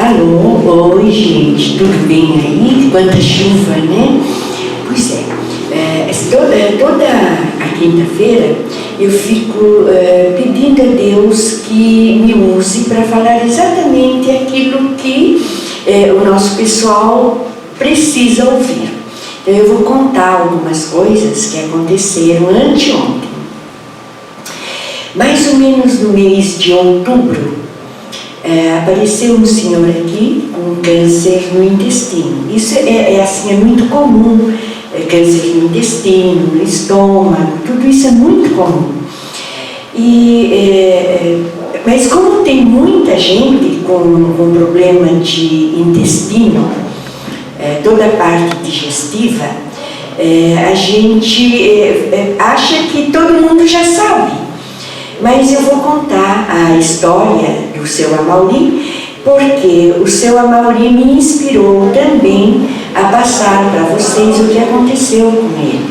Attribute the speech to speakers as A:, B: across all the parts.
A: Alô, oi gente, tudo bem aí? Quanta chuva, né? Pois é, toda a quinta-feira eu fico pedindo a Deus que me use para falar exatamente aquilo que o nosso pessoal precisa ouvir. Então eu vou contar algumas coisas que aconteceram anteontem. Mais ou menos no mês de outubro, apareceu um senhor aqui com câncer no intestino. Isso é muito comum, câncer no intestino, no estômago, tudo isso é muito comum. Mas como tem muita gente com problema de intestino, toda a parte digestiva, a gente acha que todo mundo já sabe. Mas eu vou contar a história do seu Amaury, porque o seu Amaury me inspirou também a passar para vocês o que aconteceu com ele.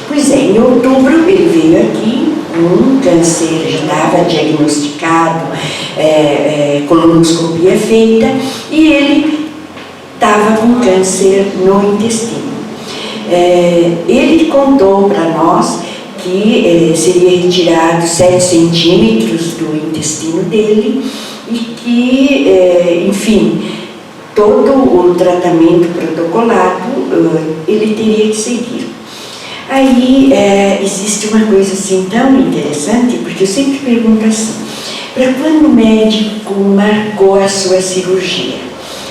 A: Pois é, em outubro ele veio aqui, um câncer já estava diagnosticado, colonoscopia feita, e ele estava com câncer no intestino. Ele contou para nós que seria retirado 7 centímetros do intestino dele e que, enfim, todo o tratamento protocolado ele teria que seguir. Aí existe uma coisa assim tão interessante, porque eu sempre pergunto assim, para quando o médico marcou a sua cirurgia?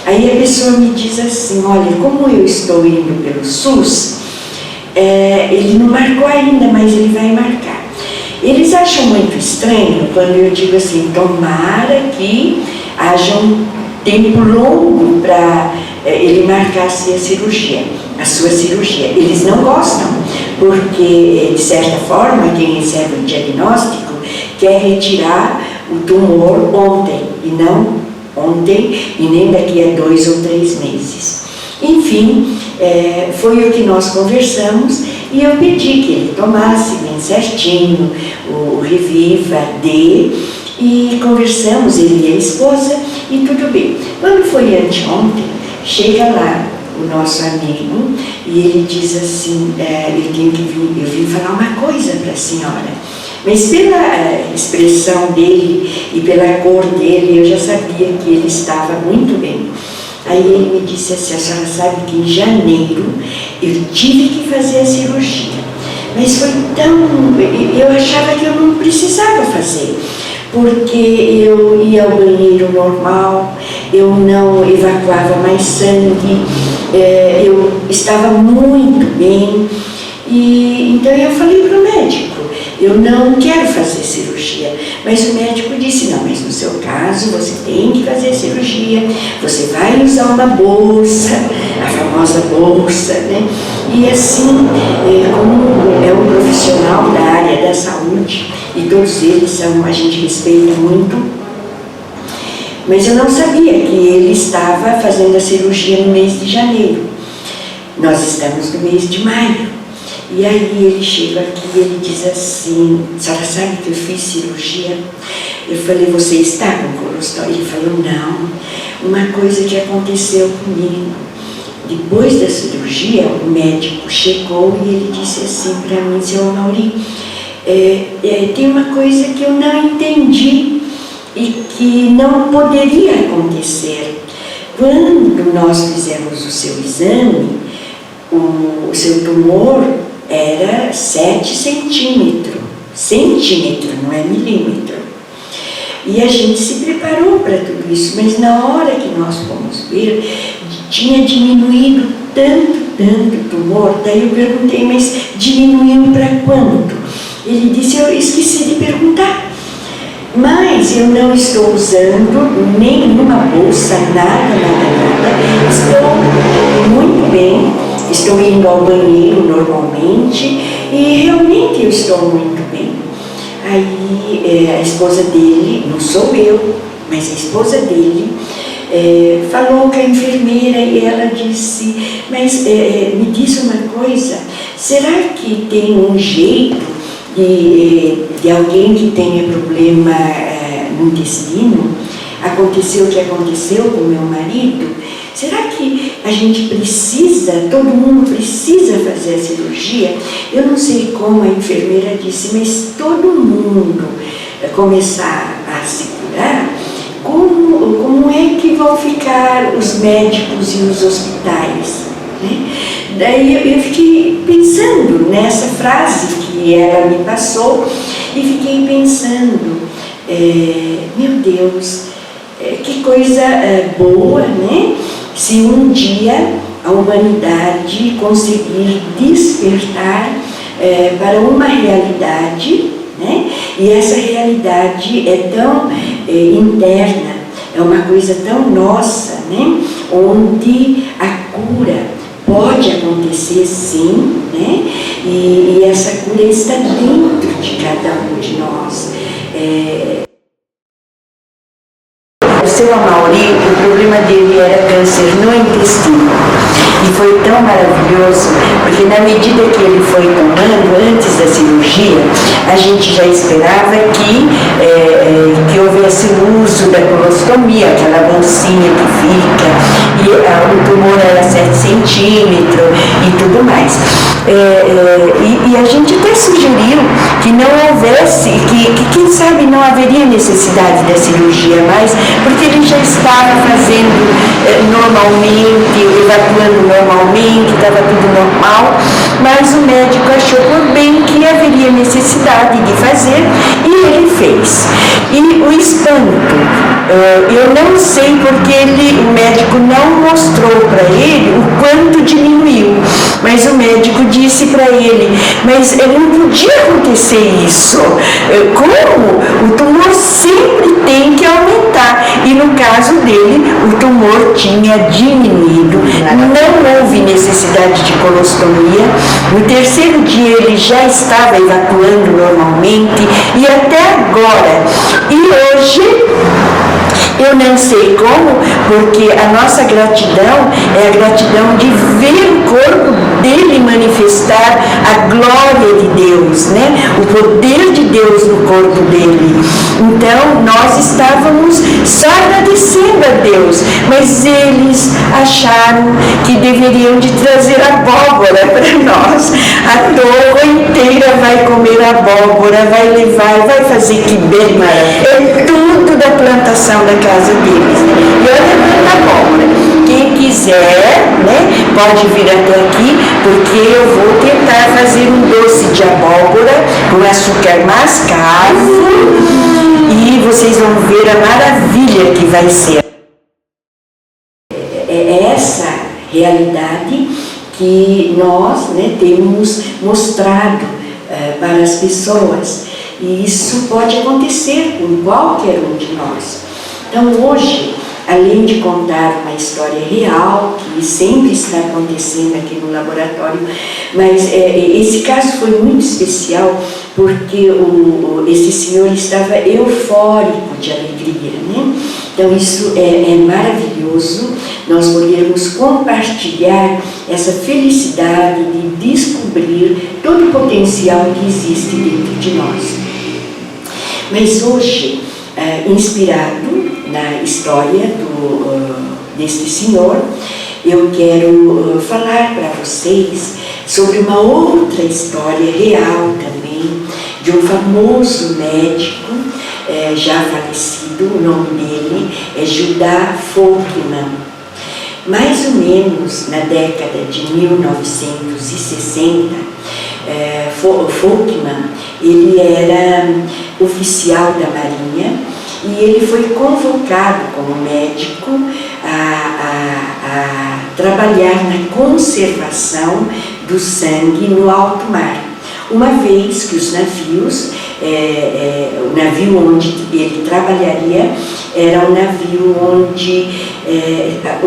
A: Aí a pessoa me diz assim, olha, como eu estou indo pelo SUS, ele não marcou ainda, mas ele vai marcar. Eles acham muito estranho quando eu digo assim, tomara que haja um tempo longo para ele marcar a sua cirurgia. Eles não gostam, porque de certa forma quem recebe o diagnóstico quer retirar o tumor ontem, e não ontem e nem daqui a 2 ou 3 meses. Enfim, foi o que nós conversamos e eu pedi que ele tomasse bem certinho o Reviva D e conversamos, ele e a esposa, e tudo bem. Quando foi anteontem, chega lá o nosso amigo e ele diz assim, eu vim falar uma coisa para a senhora. Mas pela expressão dele e pela cor dele, eu já sabia que ele estava muito bem. Aí ele me disse assim, a senhora sabe que em janeiro eu tive que fazer a cirurgia, mas foi eu achava que eu não precisava fazer, porque eu ia ao banheiro normal, eu não evacuava mais sangue, eu estava muito bem, e então eu falei para o médico, eu não quero fazer cirurgia, mas o médico disse, não, mas no seu caso você tem que fazer cirurgia, você vai usar uma bolsa, a famosa bolsa, né? E assim, como é um profissional da área da saúde, e todos eles a gente respeita muito, mas eu não sabia que ele estava fazendo a cirurgia no mês de janeiro. Nós estamos no mês de maio. E aí ele chega aqui e ele diz assim, a senhora sabe que eu fiz cirurgia? Eu falei, você está com colostomia? Ele falou, não, uma coisa que aconteceu comigo. Depois da cirurgia, o médico chegou e ele disse assim para mim, seu Amaury, tem uma coisa que eu não entendi e que não poderia acontecer. Quando nós fizemos o seu exame, o seu tumor era 7 centímetros, não é milímetro. E a gente se preparou para tudo isso, mas na hora que nós fomos ver, tinha diminuído tanto o tumor. Daí eu perguntei, mas diminuiu para quanto? Ele disse, eu esqueci de perguntar. Mas eu não estou usando nenhuma bolsa, nada. Estou muito bem, estou indo ao banheiro normalmente e realmente eu estou muito bem. Aí a esposa dele, não sou eu, mas a esposa dele, falou com a enfermeira e ela disse, mas me diz uma coisa, será que tem um jeito de alguém que tenha problema no intestino aconteceu o que aconteceu com meu marido, será que a gente precisa, todo mundo precisa fazer a cirurgia? Eu não sei como a enfermeira disse, mas todo mundo começar a se curar, como é que vão ficar os médicos e os hospitais? Né? Daí eu fiquei pensando nessa frase que ela me passou e fiquei pensando, meu Deus, que coisa boa, né? Se um dia a humanidade conseguir despertar para uma realidade, né? E essa realidade é tão interna, é uma coisa tão nossa, né? Onde a cura pode acontecer sim, né? E essa cura está dentro de cada um de nós. O seu Amaury, o problema dele era câncer no intestino. E foi tão maravilhoso, porque na medida que ele foi tomando antes da cirurgia, a gente já esperava que houvesse o uso da colostomia, aquela bolsinha que fica, e o tumor era 7 centímetros e tudo mais. E a gente até sugeriu que não houvesse, que quem sabe não haveria necessidade da cirurgia mais, porque ele já estava fazendo normalmente, evacuando normalmente, estava tudo normal, mas o médico achou por bem que haveria necessidade de fazer e ele fez. E o espanto, eu não sei porque o médico não mostrou para ele o quanto diminuiu, mas o médico disse para ele, mas não podia acontecer isso, como? O tumor sempre tem que aumentar, e no caso dele, o tumor tinha diminuído, não houve necessidade de colostomia, no terceiro dia ele já estava evacuando normalmente, e até agora, e hoje, eu não sei como, porque a nossa gratidão é a gratidão de ver o corpo dele manifestar a glória de Deus, né? O poder de Deus no corpo dele. Então, nós estávamos só agradecendo a Deus, mas eles acharam que deveriam de trazer abóbora para nós. A torre inteira vai comer abóbora, vai levar, vai fazer que bem, é tudo da plantação da casa deles. E olha quanta abóbora. Quem quiser, né, pode vir até aqui, porque eu vou tentar fazer um doce de abóbora com açúcar mascavo e vocês vão ver a maravilha que vai ser. É essa realidade que nós, né, temos mostrado para as pessoas, e isso pode acontecer com qualquer um de nós. Então hoje, além de contar uma história real, que sempre está acontecendo aqui no laboratório, mas esse caso foi muito especial, porque esse senhor estava eufórico de alegria, né? Então isso é maravilhoso, nós podermos compartilhar essa felicidade de descobrir todo o potencial que existe dentro de nós. Mas hoje, inspirado na história deste senhor, eu quero falar para vocês sobre uma outra história real também, de um famoso médico, já falecido, o nome dele é Judá Folkman. Mais ou menos na década de 1960, Folkman, ele era oficial da Marinha, e ele foi convocado como médico a trabalhar na conservação do sangue no alto mar, uma vez que os navios, o navio onde ele trabalharia era um navio onde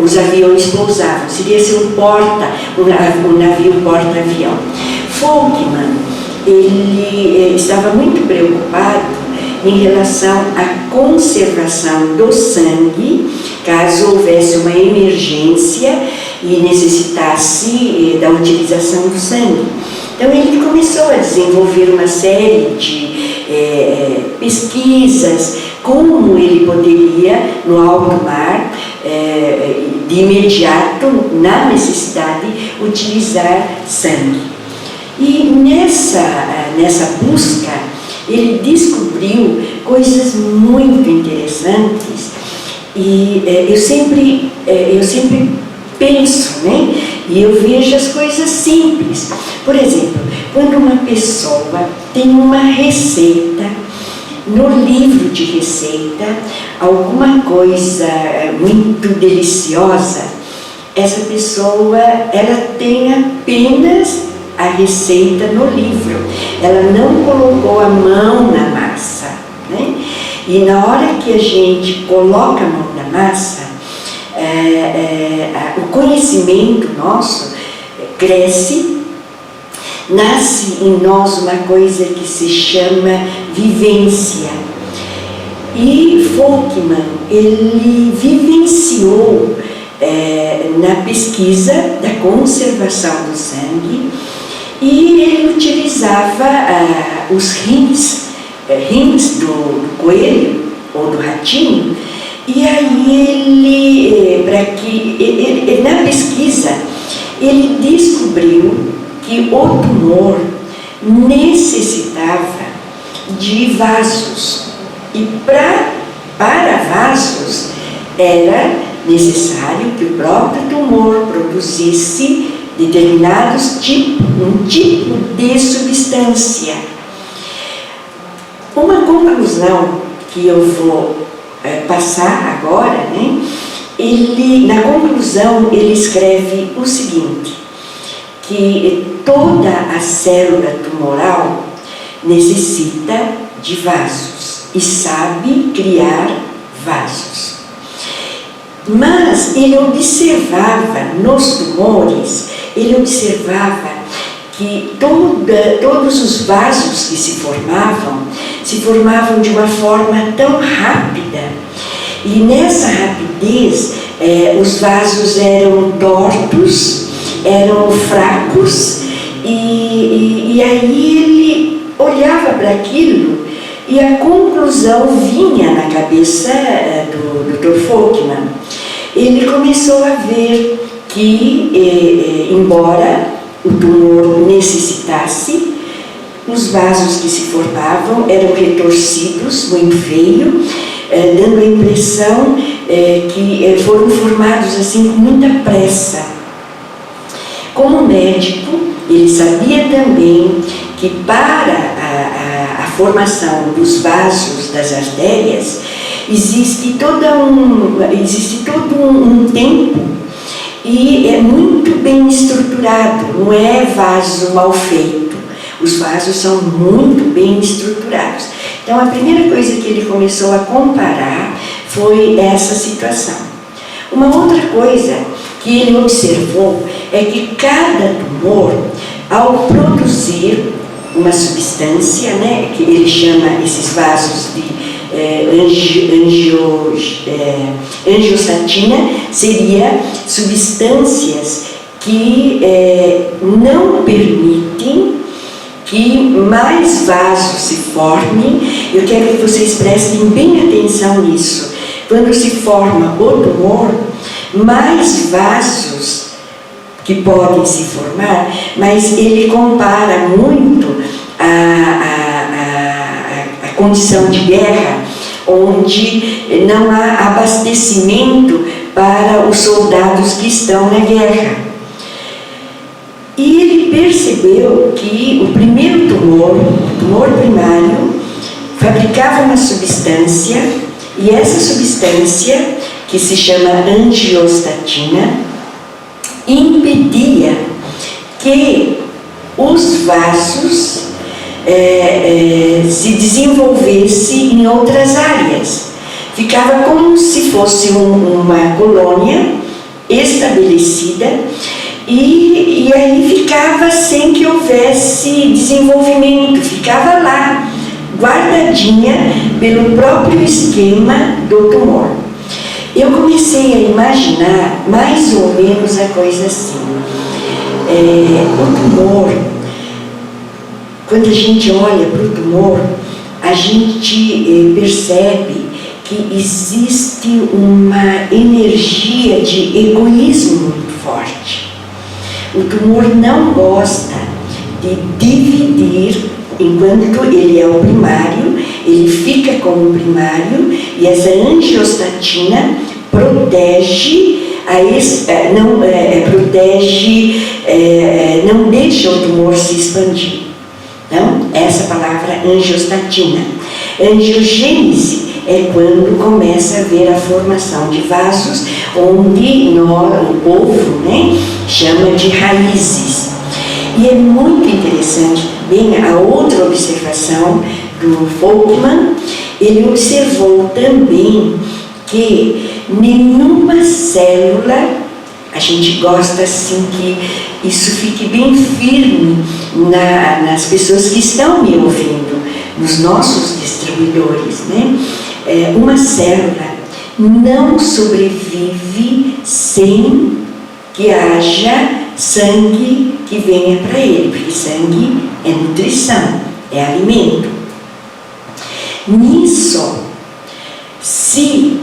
A: os aviões pousavam, seria ser um navio porta-avião. Folkman, ele estava muito preocupado em relação à conservação do sangue, caso houvesse uma emergência e necessitasse da utilização do sangue. Então ele começou a desenvolver uma série de pesquisas, como ele poderia, no alto mar, de imediato, na necessidade, utilizar sangue. E nessa busca, ele descobriu coisas muito interessantes. E eu sempre penso, né? E eu vejo as coisas simples. Por exemplo, quando uma pessoa tem uma receita, no livro de receita, alguma coisa muito deliciosa, essa pessoa, ela tem apenas a receita no livro. Ela não colocou a mão na massa, né? E na hora que a gente coloca a mão na massa, o conhecimento nosso cresce, nasce em nós uma coisa que se chama vivência. E Folkman, ele vivenciou na pesquisa da conservação do sangue, e ele utilizava os rins do coelho ou do ratinho. E aí na pesquisa, ele descobriu que o tumor necessitava de vasos. E para vasos era necessário que o próprio tumor produzisse um tipo de substância. Uma conclusão que eu vou passar agora, né? Na conclusão ele escreve o seguinte, que toda a célula tumoral necessita de vasos e sabe criar vasos. Mas ele observava nos tumores, ele observava que todos os vasos que se formavam de uma forma tão rápida, e nessa rapidez os vasos eram tortos, eram fracos, e aí ele olhava para aquilo e a conclusão vinha na cabeça do Dr. Folkman. Ele começou a ver que, embora o tumor necessitasse, os vasos que se formavam eram retorcidos, muito feio, dando a impressão que foram formados assim com muita pressa. Como médico, ele sabia também que para a formação dos vasos das artérias existe todo um tempo, e é muito bem estruturado, não é vaso mal feito. Os vasos são muito bem estruturados. Então, a primeira coisa que ele começou a comparar foi essa situação. Uma outra coisa que ele observou é que cada tumor, ao produzir uma substância, né, que ele chama esses vasos de angiostatina, seria substâncias que não permitem que mais vasos se formem. Eu quero que vocês prestem bem atenção nisso. Quando se forma o tumor, mais vasos que podem se formar, mas ele compara muito a condição de guerra, onde não há abastecimento para os soldados que estão na guerra. E ele percebeu que o primeiro tumor, o tumor primário, fabricava uma substância, e essa substância, que se chama angiostatina, impedia que os vasos se desenvolvessem em outras áreas. Ficava como se fosse uma colônia estabelecida, e aí ficava sem que houvesse desenvolvimento, ficava lá, guardadinha pelo próprio esquema do tumor. Eu comecei a imaginar mais ou menos a coisa assim. O tumor, quando a gente olha para o tumor, a gente percebe que existe uma energia de egoísmo muito forte. O tumor não gosta de dividir, enquanto ele é o primário, ele fica como primário, e essa angiostatina protege, não deixa o tumor se expandir. Então, essa palavra angiostatina. Angiogênese é quando começa a haver a formação de vasos, onde o povo, né, chama de raízes. E é muito interessante também a outra observação do Folkman. Ele observou também que nenhuma célula, a gente gosta assim que isso fique bem firme nas pessoas que estão me ouvindo, nos nossos distribuidores, né? Uma célula não sobrevive sem que haja sangue que venha para ele, porque sangue é nutrição, é alimento. Nisso, se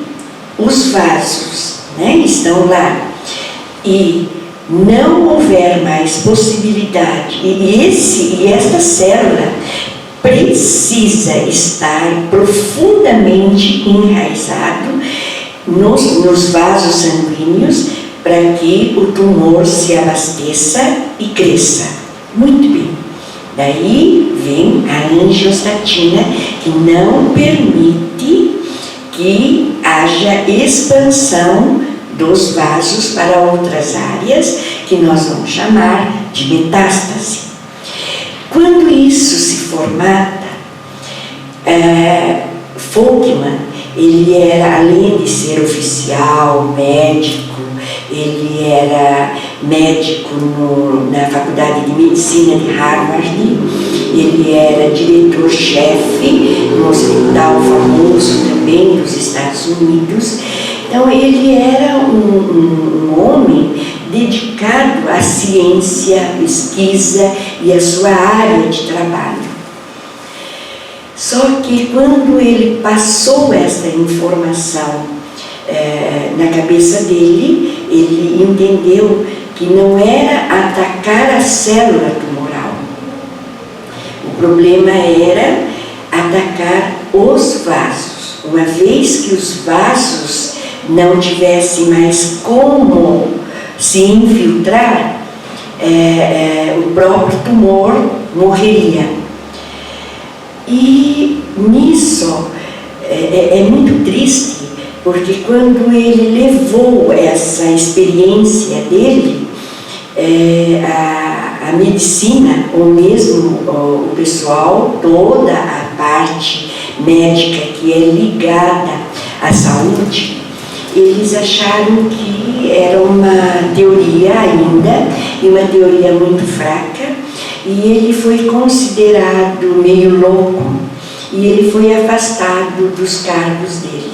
A: os vasos, né, estão lá e não houver mais possibilidade, e esta célula precisa estar profundamente enraizado nos vasos sanguíneos para que o tumor se abasteça e cresça. Muito bem. Daí vem a angiostatina, que não permite que haja expansão dos vasos para outras áreas, que nós vamos chamar de metástase. Quando isso se formata, Folkman, ele era, além de ser oficial, médico, ele era médico na Faculdade de Medicina de Harvard, ele era diretor-chefe no hospital famoso também dos Estados Unidos. Então, ele era um homem dedicado à ciência, à pesquisa e à sua área de trabalho. Só que quando ele passou esta informação na cabeça dele, ele entendeu que não era atacar a célula tumoral. O problema era atacar os vasos. Uma vez que os vasos não tivessem mais como se infiltrar, o próprio tumor morreria. E nisso é muito triste, porque quando ele levou essa experiência dele, a medicina, ou mesmo o pessoal, toda a parte médica que é ligada à saúde, eles acharam que era uma teoria ainda, e uma teoria muito fraca, e ele foi considerado meio louco, e ele foi afastado dos cargos dele.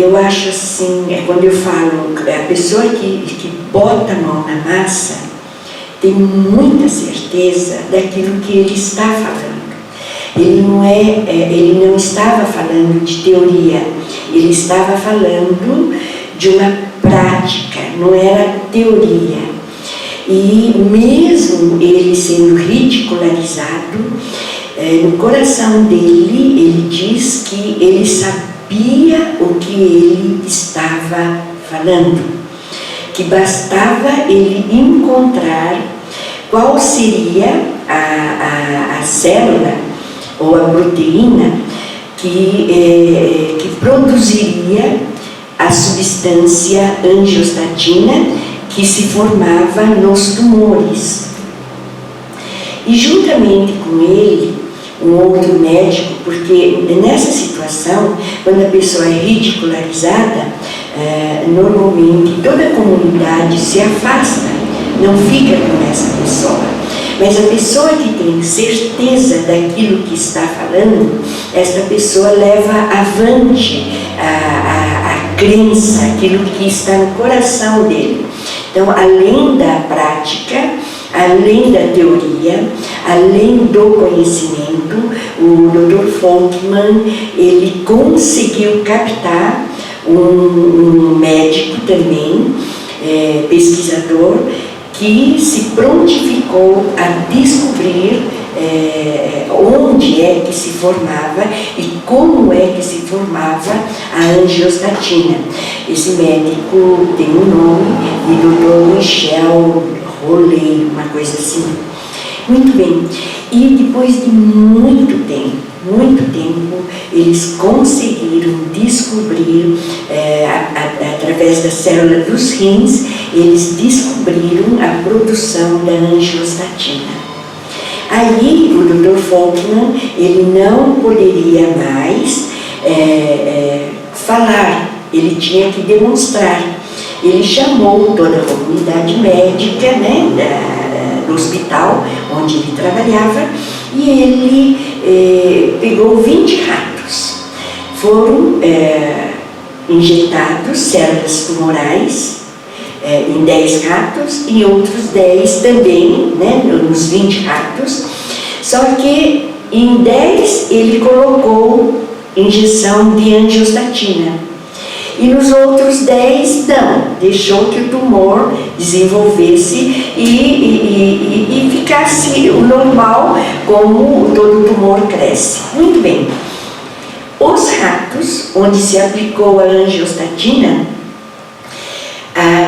A: Eu acho assim, quando eu falo, a pessoa que bota a mão na massa tem muita certeza daquilo que ele está falando. Ele não estava falando de teoria, ele estava falando de uma prática, não era teoria. E mesmo ele sendo ridicularizado, no coração dele, ele diz que ele sabia o que ele estava falando, que bastava ele encontrar qual seria a célula ou a proteína que produziria a substância angiostatina que se formava nos tumores. E juntamente com ele, um outro médico, porque nessa situação, quando a pessoa é ridicularizada, normalmente toda a comunidade se afasta, não fica com essa pessoa. Mas a pessoa que tem certeza daquilo que está falando, esta pessoa leva avante a crença, aquilo que está no coração dele. Então, além da prática, além da teoria, além do conhecimento, o Dr. Folkman, ele conseguiu captar um médico também, pesquisador, que se prontificou a descobrir onde é que se formava e como é que se formava a angiostatina. Esse médico tem um nome de Dr. Michel Rollet, uma coisa assim. Muito bem. E depois de muito tempo, eles conseguiram descobrir, através da célula dos rins, eles descobriram a produção da angiostatina. Aí o Dr. Folkman, ele não poderia mais falar, ele tinha que demonstrar. Ele chamou toda a comunidade médica, do hospital onde ele trabalhava, e ele pegou 20 ratos. Foram injetados células tumorais em 10 ratos e outros 10 também, nos 20 ratos. Só que em 10 ele colocou injeção de angiostatina. E nos outros 10 não, deixou que o tumor desenvolvesse e ficasse o normal, como todo tumor cresce. Muito bem. Os ratos, onde se aplicou a angiostatina,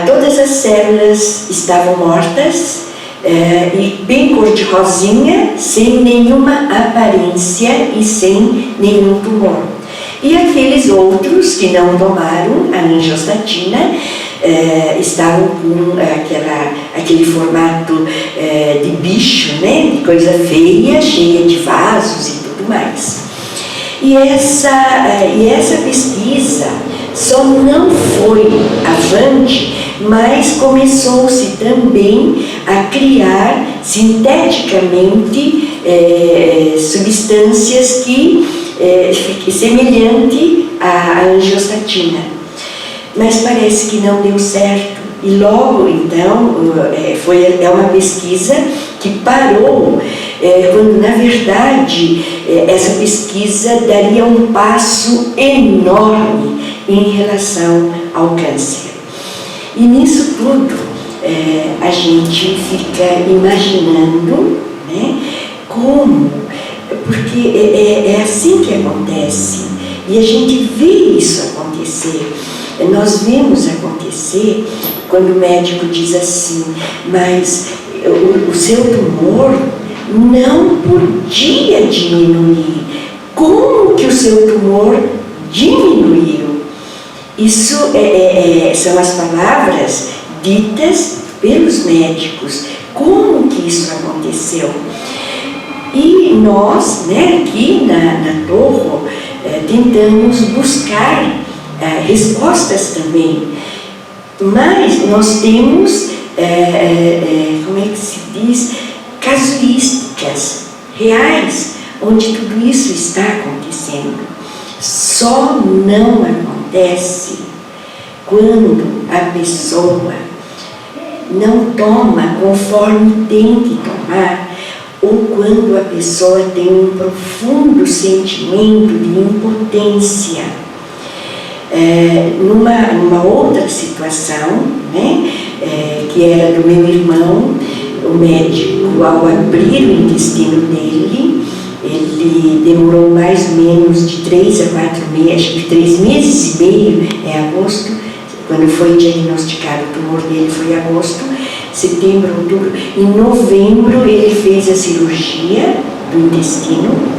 A: todas as células estavam mortas e bem cor-de-rosinha, sem nenhuma aparência e sem nenhum tumor. E aqueles outros que não tomaram a angiostatina estavam com aquele formato de bicho, de coisa feia, cheia de vasos e tudo mais. E essa pesquisa só não foi avante, mas começou-se também a criar sinteticamente substâncias semelhante à angiostatina. Mas parece que não deu certo. E logo então é uma pesquisa que parou, quando na verdade essa pesquisa daria um passo enorme em relação ao câncer. E nisso tudo a gente fica imaginando, como, porque é assim que acontece, e a gente vê isso acontecer. Nós vemos acontecer quando o médico diz assim: mas o seu tumor não podia diminuir. Como que o seu tumor diminuiu? Isso são as palavras ditas pelos médicos. Como que isso aconteceu? E nós, aqui na Torro, tentamos buscar respostas também, mas nós temos, como é que se diz, casuísticas reais, onde tudo isso está acontecendo. Só não acontece quando a pessoa não toma conforme tem que tomar, ou quando a pessoa tem um profundo sentimento de impotência. Numa outra situação, que era do meu irmão, o médico, ao abrir o intestino dele, ele demorou mais ou menos de 3 a 4 meses, acho que 3 meses e meio, agosto, quando foi diagnosticado o tumor dele foi agosto, setembro, outubro. Em novembro ele fez a cirurgia do intestino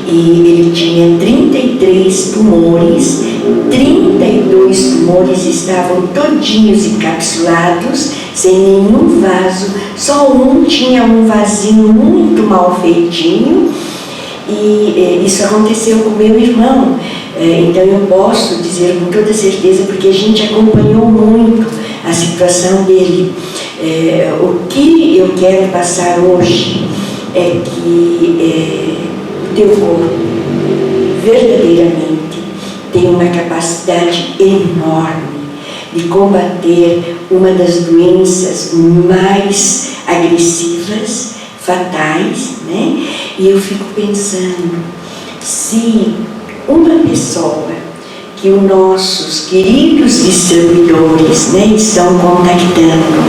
A: e ele tinha 33 tumores, 32 tumores estavam todinhos encapsulados, sem nenhum vaso, só um tinha um vasinho muito mal feitinho, e isso aconteceu com meu irmão. Então eu posso dizer com toda certeza, porque a gente acompanhou muito a situação dele. O que eu quero passar hoje é que o teu corpo verdadeiramente tem uma capacidade enorme de combater uma das doenças mais agressivas, fatais, E eu fico pensando, se uma pessoa que os nossos queridos distribuidores, né, estão contactando,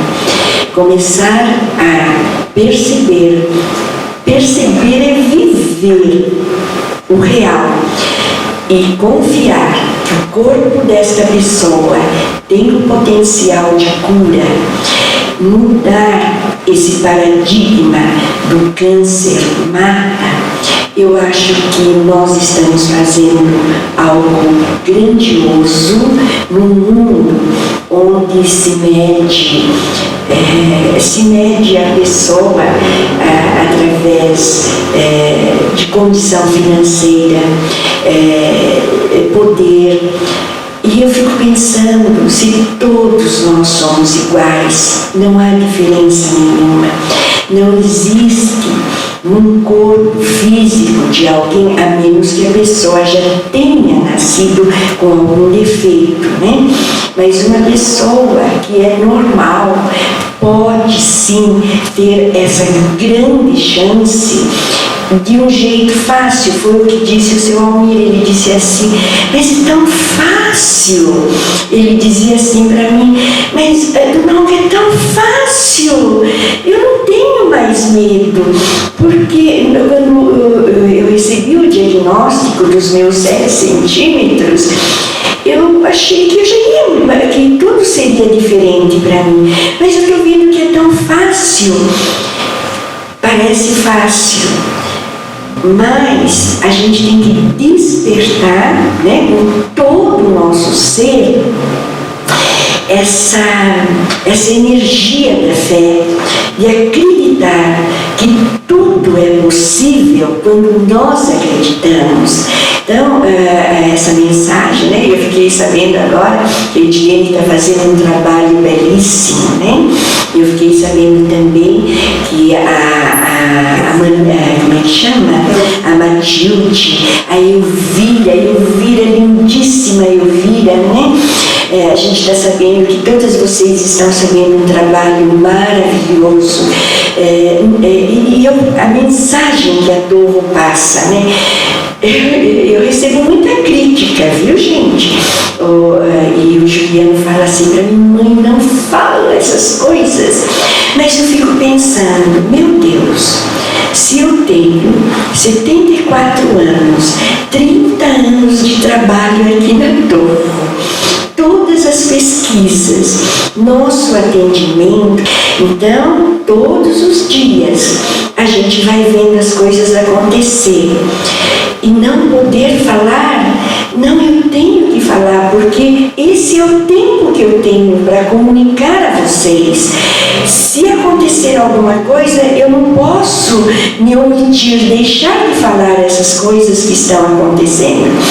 A: começar a perceber é viver o real e confiar que o corpo desta pessoa tem o potencial de cura, mudar esse paradigma do câncer mata, eu acho que nós estamos fazendo algo grandioso num mundo onde se mede a pessoa através de condição financeira, poder. E eu fico pensando, se todos nós somos iguais, não há diferença nenhuma, não existe num corpo físico de alguém, a menos que a pessoa já tenha nascido com algum defeito, né? Mas uma pessoa que é normal pode sim ter essa grande chance de um jeito fácil. Foi o que disse o seu Almir. Ele disse assim, mas é tão fácil. Ele dizia assim para mim, mas não é tão fácil, eu não tenho mais medo, porque quando eu recebi o diagnóstico dos meus 7 centímetros, eu achei que eu já ia, que tudo seria diferente para mim, mas eu estou vendo que é tão fácil. Parece fácil, mas a gente tem que despertar, né, com todo o nosso ser essa energia da fé, de acreditar que tudo é possível quando nós acreditamos. Então, essa mensagem, né, eu fiquei sabendo agora que a Ediene está fazendo um trabalho belíssimo, né? Eu fiquei sabendo também que como é que chama? A Matilde, a Elvira, lindíssima Elvira, né? A gente está sabendo que todas vocês estão fazendo um trabalho maravilhoso. E a mensagem que a Torre passa, né? Eu recebo muita crítica, viu, gente? E o Juliano fala assim para mim, mãe, não fala essas coisas. Mas eu fico pensando, meu Deus, se eu tenho 74 anos, 30 anos de trabalho aqui na Torre, todas as pesquisas, nosso atendimento, então, todos os dias, a gente vai vendo as coisas acontecer. E não poder falar, não, eu tenho que falar, porque esse é o tempo que eu tenho para comunicar a vocês. Se acontecer alguma coisa, eu não posso me omitir, deixar de falar essas coisas que estão acontecendo.